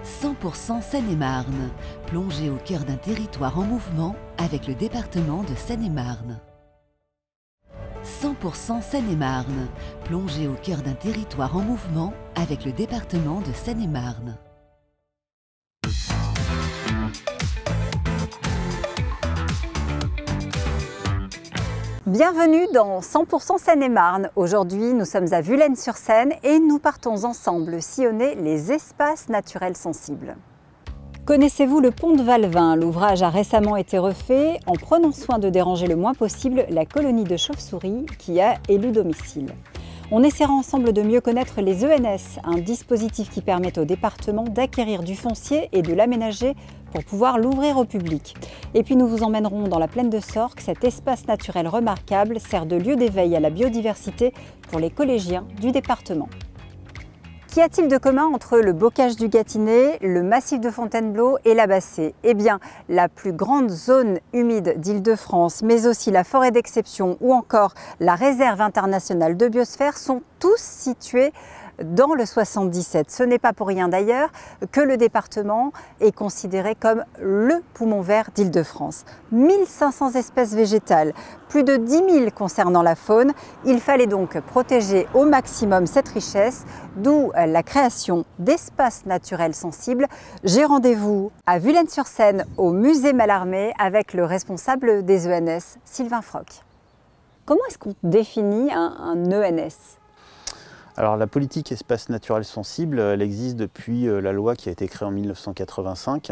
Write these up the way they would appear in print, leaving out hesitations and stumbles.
100% Seine-et-Marne, plongé au cœur d'un territoire en mouvement avec le département de Seine-et-Marne. 100% Seine-et-Marne, plongé au cœur d'un territoire en mouvement avec le département de Seine-et-Marne. Bienvenue dans 100% Seine-et-Marne. Aujourd'hui, nous sommes à Vullennes-sur-Seine et nous partons ensemble sillonner les espaces naturels sensibles. Connaissez-vous le pont de Valvin? L'ouvrage a récemment été refait en prenant soin de déranger le moins possible la colonie de chauves-souris qui a élu domicile. On essaiera ensemble de mieux connaître les ENS, un dispositif qui permet au département d'acquérir du foncier et de l'aménager pour pouvoir l'ouvrir au public. Et puis nous vous emmènerons dans la plaine de Sorques. Cet espace naturel remarquable sert de lieu d'éveil à la biodiversité pour les collégiens du département. Qu'y a-t-il de commun entre le bocage du Gâtinais, le massif de Fontainebleau et la Bassée? Eh bien, la plus grande zone humide d'Île-de-France, mais aussi la forêt d'exception ou encore la réserve internationale de biosphère sont tous situés dans le 77. Ce n'est pas pour rien d'ailleurs que le département est considéré comme le poumon vert d'Île-de-France. 1500 espèces végétales, plus de 10 000 concernant la faune. Il fallait donc protéger au maximum cette richesse, d'où la création d'espaces naturels sensibles. J'ai rendez-vous à Vullennes-sur-Seine au musée Mallarmé avec le responsable des ENS, Sylvain Froc. Comment est-ce qu'on définit un ENS ? Alors la politique espace naturel sensible, elle existe depuis la loi qui a été créée en 1985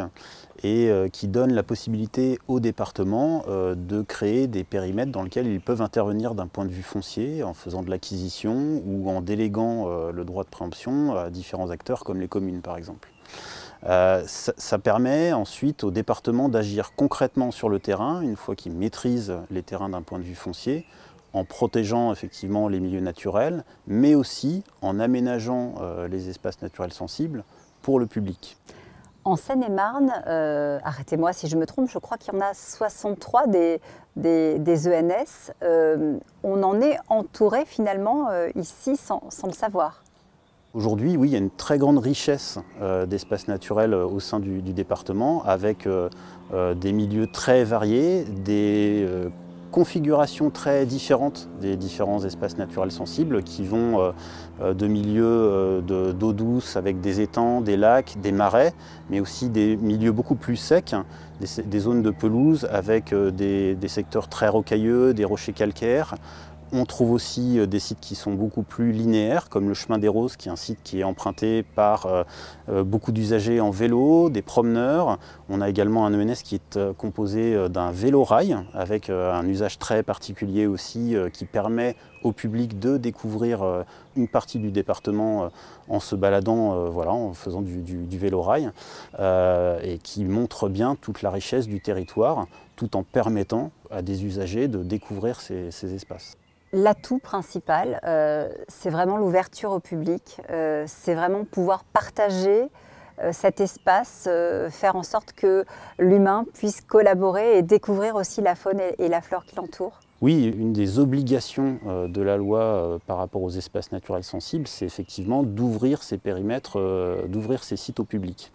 et qui donne la possibilité aux départements de créer des périmètres dans lesquels ils peuvent intervenir d'un point de vue foncier en faisant de l'acquisition ou en déléguant le droit de préemption à différents acteurs comme les communes par exemple. Ça permet ensuite aux départements d'agir concrètement sur le terrain une fois qu'ils maîtrisent les terrains d'un point de vue foncier, en protégeant effectivement les milieux naturels, mais aussi en aménageant les espaces naturels sensibles pour le public. En Seine-et-Marne, arrêtez-moi si je me trompe, je crois qu'il y en a 63 des ENS. On en est entouré finalement ici sans le savoir. Aujourd'hui, oui, il y a une très grande richesse d'espaces naturels au sein du département, avec des milieux très variés, des configurations très différentes des différents espaces naturels sensibles qui vont de milieux d'eau douce avec des étangs, des lacs, des marais, mais aussi des milieux beaucoup plus secs, des zones de pelouse avec des secteurs très rocailleux, des rochers calcaires. On trouve aussi des sites qui sont beaucoup plus linéaires, comme le Chemin des Roses, qui est un site qui est emprunté par beaucoup d'usagers en vélo, des promeneurs. On a également un ENS qui est composé d'un vélo-rail, avec un usage très particulier aussi, qui permet au public de découvrir une partie du département en se baladant, voilà, en faisant du vélo-rail, et qui montre bien toute la richesse du territoire, tout en permettant à des usagers de découvrir ces espaces. L'atout principal, c'est vraiment l'ouverture au public, c'est vraiment pouvoir partager cet espace, faire en sorte que l'humain puisse collaborer et découvrir aussi la faune et la flore qui l'entoure. Oui, une des obligations de la loi par rapport aux espaces naturels sensibles, c'est effectivement d'ouvrir ces périmètres, d'ouvrir ces sites au public.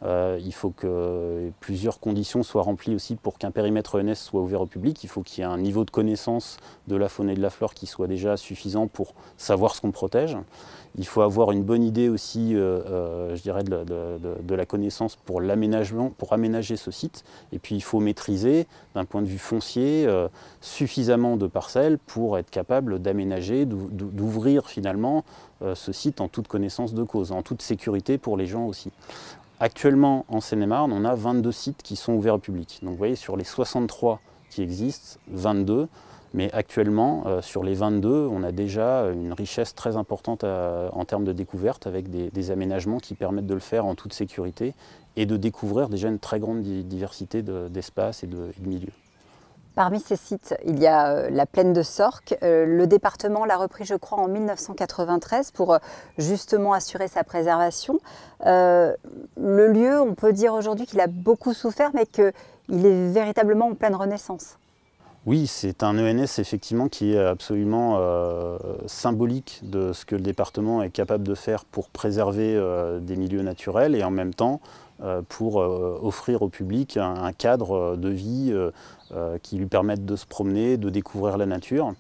Il faut que plusieurs conditions soient remplies aussi pour qu'un périmètre ENS soit ouvert au public. Il faut qu'il y ait un niveau de connaissance de la faune et de la flore qui soit déjà suffisant pour savoir ce qu'on protège. Il faut avoir une bonne idée aussi, je dirais, de la connaissance pour l'aménagement, pour aménager ce site. Et puis il faut maîtriser, d'un point de vue foncier, suffisamment de parcelles pour être capable d'aménager, d'ouvrir finalement ce site en toute connaissance de cause, en toute sécurité pour les gens aussi. Actuellement, en Seine-et-Marne, on a 22 sites qui sont ouverts au public. Donc vous voyez, sur les 63 qui existent, 22. Mais actuellement, sur les 22, on a déjà une richesse très importante en termes de découverte, avec des aménagements qui permettent de le faire en toute sécurité et de découvrir déjà une très grande diversité d'espaces et de milieux. Parmi ces sites, il y a la plaine de Sorques. Le département l'a repris, je crois, en 1993 pour justement assurer sa préservation. Le lieu, on peut dire aujourd'hui qu'il a beaucoup souffert, mais qu'il est véritablement en pleine renaissance. Oui, c'est un ENS effectivement qui est absolument symbolique de ce que le département est capable de faire pour préserver des milieux naturels et en même temps pour offrir au public un cadre de vie qui lui permette de se promener, de découvrir la nature.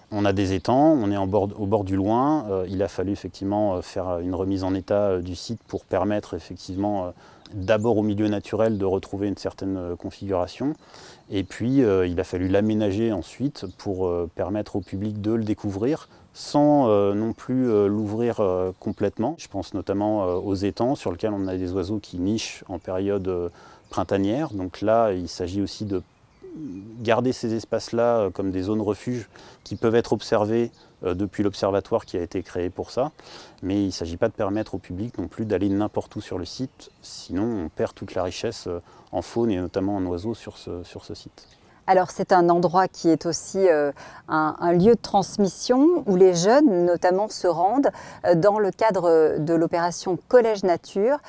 On a des étangs, on est au bord du Loing. Il a fallu effectivement faire une remise en état du site pour permettre effectivement d'abord au milieu naturel de retrouver une certaine configuration. Et puis il a fallu l'aménager ensuite pour permettre au public de le découvrir sans non plus l'ouvrir complètement. Je pense notamment aux étangs sur lesquels on a des oiseaux qui nichent en période printanière. Donc là, il s'agit aussi de garder ces espaces-là comme des zones refuges qui peuvent être observées depuis l'observatoire qui a été créé pour ça. Mais il ne s'agit pas de permettre au public non plus d'aller n'importe où sur le site, sinon on perd toute la richesse en faune et notamment en oiseaux sur ce site. Alors c'est un endroit qui est aussi un lieu de transmission où les jeunes notamment se rendent dans le cadre de l'opération Collège Nature.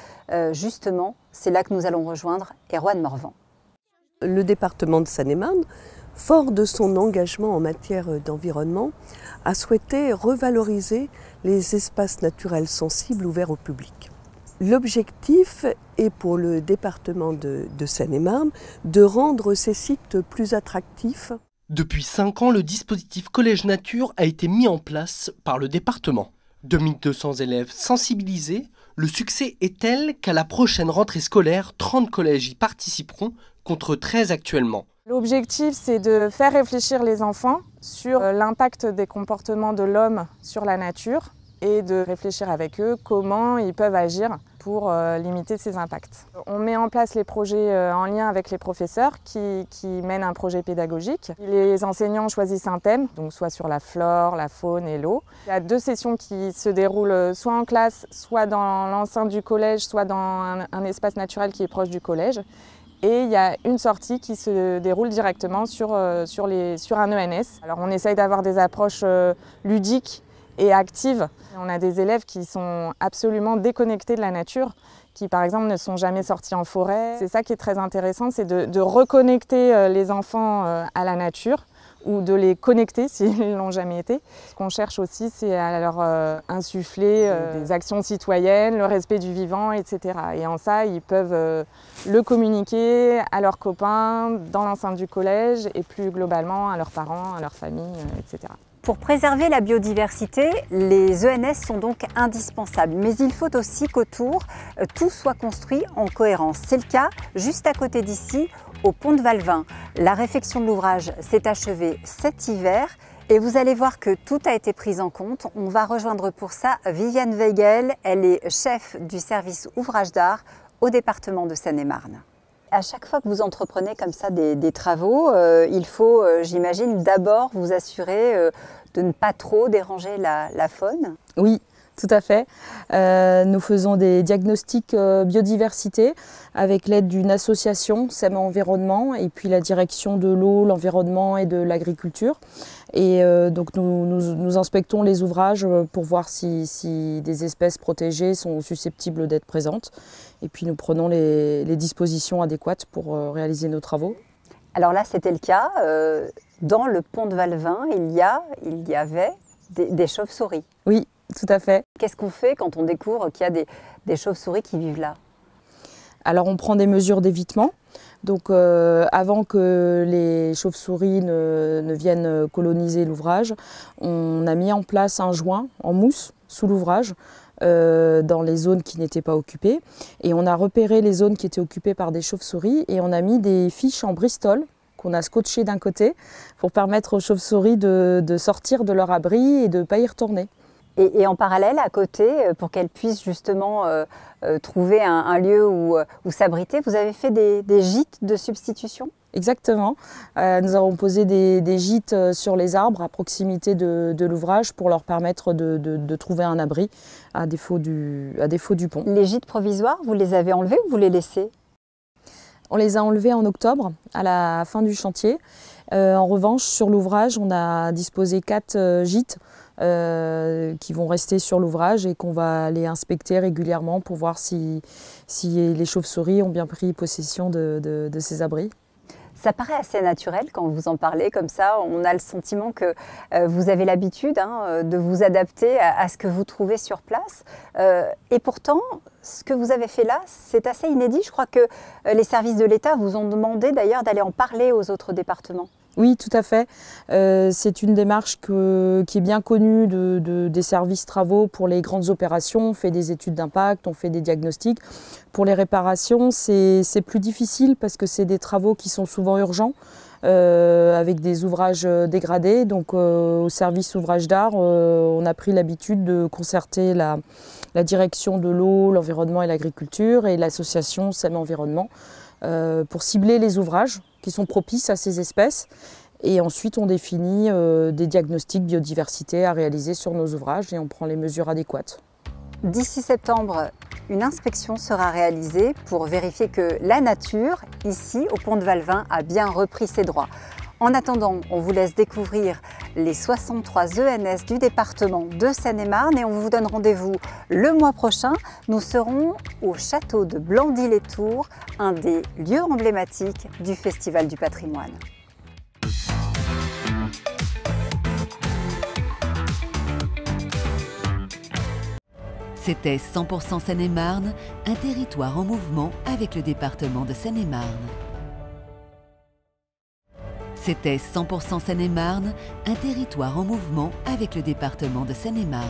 Justement, c'est là que nous allons rejoindre Erwan Morvan. Le département de Seine-et-Marne, fort de son engagement en matière d'environnement, a souhaité revaloriser les espaces naturels sensibles ouverts au public. L'objectif est pour le département de Seine-et-Marne de rendre ces sites plus attractifs. Depuis 5 ans, le dispositif Collège Nature a été mis en place par le département. 2200 élèves sensibilisés, le succès est tel qu'à la prochaine rentrée scolaire, 30 collèges y participeront contre 13 actuellement. L'objectif, c'est de faire réfléchir les enfants sur l'impact des comportements de l'homme sur la nature et de réfléchir avec eux comment ils peuvent agir pour limiter ces impacts. On met en place les projets en lien avec les professeurs qui mènent un projet pédagogique. Les enseignants choisissent un thème, donc soit sur la flore, la faune et l'eau. Il y a 2 sessions qui se déroulent soit en classe, soit dans l'enceinte du collège, soit dans un espace naturel qui est proche du collège. Et il y a une sortie qui se déroule directement sur un ENS. Alors on essaye d'avoir des approches ludiques et actives. On a des élèves qui sont absolument déconnectés de la nature, qui par exemple ne sont jamais sortis en forêt. C'est ça qui est très intéressant, c'est de reconnecter les enfants à la nature ou de les connecter s'ils ne l'ont jamais été. Ce qu'on cherche aussi, c'est à leur insuffler des actions citoyennes, le respect du vivant, etc. Et en ça, ils peuvent le communiquer à leurs copains, dans l'enceinte du collège et plus globalement à leurs parents, à leur famille, etc. Pour préserver la biodiversité, les ENS sont donc indispensables. Mais il faut aussi qu'autour, tout soit construit en cohérence. C'est le cas juste à côté d'ici, au pont de Valvin. La réfection de l'ouvrage s'est achevée cet hiver et vous allez voir que tout a été pris en compte. On va rejoindre pour ça Viviane Weigel. Elle est chef du service ouvrage d'art au département de Seine-et-Marne. À chaque fois que vous entreprenez comme ça des travaux, il faut, j'imagine, d'abord vous assurer de ne pas trop déranger la faune. Oui, tout à fait. Nous faisons des diagnostics biodiversité avec l'aide d'une association, SEM Environnement, et puis la direction de l'eau, l'environnement et de l'agriculture. Et donc nous inspectons les ouvrages pour voir si des espèces protégées sont susceptibles d'être présentes. Et puis nous prenons les dispositions adéquates pour réaliser nos travaux. Alors là, c'était le cas. Dans le pont de Valvin, il y avait des chauves-souris. Oui, tout à fait. Qu'est-ce qu'on fait quand on découvre qu'il y a des chauves-souris qui vivent là? Alors on prend des mesures d'évitement. Donc avant que les chauves-souris ne viennent coloniser l'ouvrage, on a mis en place un joint en mousse sous l'ouvrage dans les zones qui n'étaient pas occupées. Et on a repéré les zones qui étaient occupées par des chauves-souris et on a mis des fiches en bristol qu'on a scotchées d'un côté pour permettre aux chauves-souris de sortir de leur abri et de ne pas y retourner. Et en parallèle, à côté, pour qu'elles puissent justement trouver un lieu où s'abriter, vous avez fait des gîtes de substitution? Exactement. Nous avons posé des gîtes sur les arbres à proximité de l'ouvrage pour leur permettre de trouver un abri à défaut du pont. Les gîtes provisoires, vous les avez enlevés ou vous les laissez? On les a enlevés en octobre, à la fin du chantier. En revanche, sur l'ouvrage, on a disposé 4 gîtes qui vont rester sur l'ouvrage et qu'on va aller inspecter régulièrement pour voir si les chauves-souris ont bien pris possession de ces abris. Ça paraît assez naturel quand vous en parlez comme ça. On a le sentiment que vous avez l'habitude de vous adapter à ce que vous trouvez sur place. Et pourtant, ce que vous avez fait là, c'est assez inédit. Je crois que les services de l'État vous ont demandé d'ailleurs d'aller en parler aux autres départements. Oui, tout à fait. C'est une démarche qui est bien connue des services travaux pour les grandes opérations. On fait des études d'impact, on fait des diagnostics. Pour les réparations, c'est plus difficile parce que c'est des travaux qui sont souvent urgents, avec des ouvrages dégradés. Donc au service ouvrage d'art, on a pris l'habitude de concerter la direction de l'eau, l'environnement et l'agriculture et l'association SEM Environnement pour cibler les ouvrages qui sont propices à ces espèces. Et ensuite, on définit des diagnostics biodiversité à réaliser sur nos ouvrages et on prend les mesures adéquates. D'ici septembre, une inspection sera réalisée pour vérifier que la nature, ici au Pont de Valvin, a bien repris ses droits. En attendant, on vous laisse découvrir les 63 ENS du département de Seine-et-Marne et on vous donne rendez-vous le mois prochain. Nous serons au château de Blandy-les-Tours, un des lieux emblématiques du Festival du patrimoine. C'était 100% Seine-et-Marne, un territoire en mouvement avec le département de Seine-et-Marne. C'était 100% Seine-et-Marne, un territoire en mouvement avec le département de Seine-et-Marne.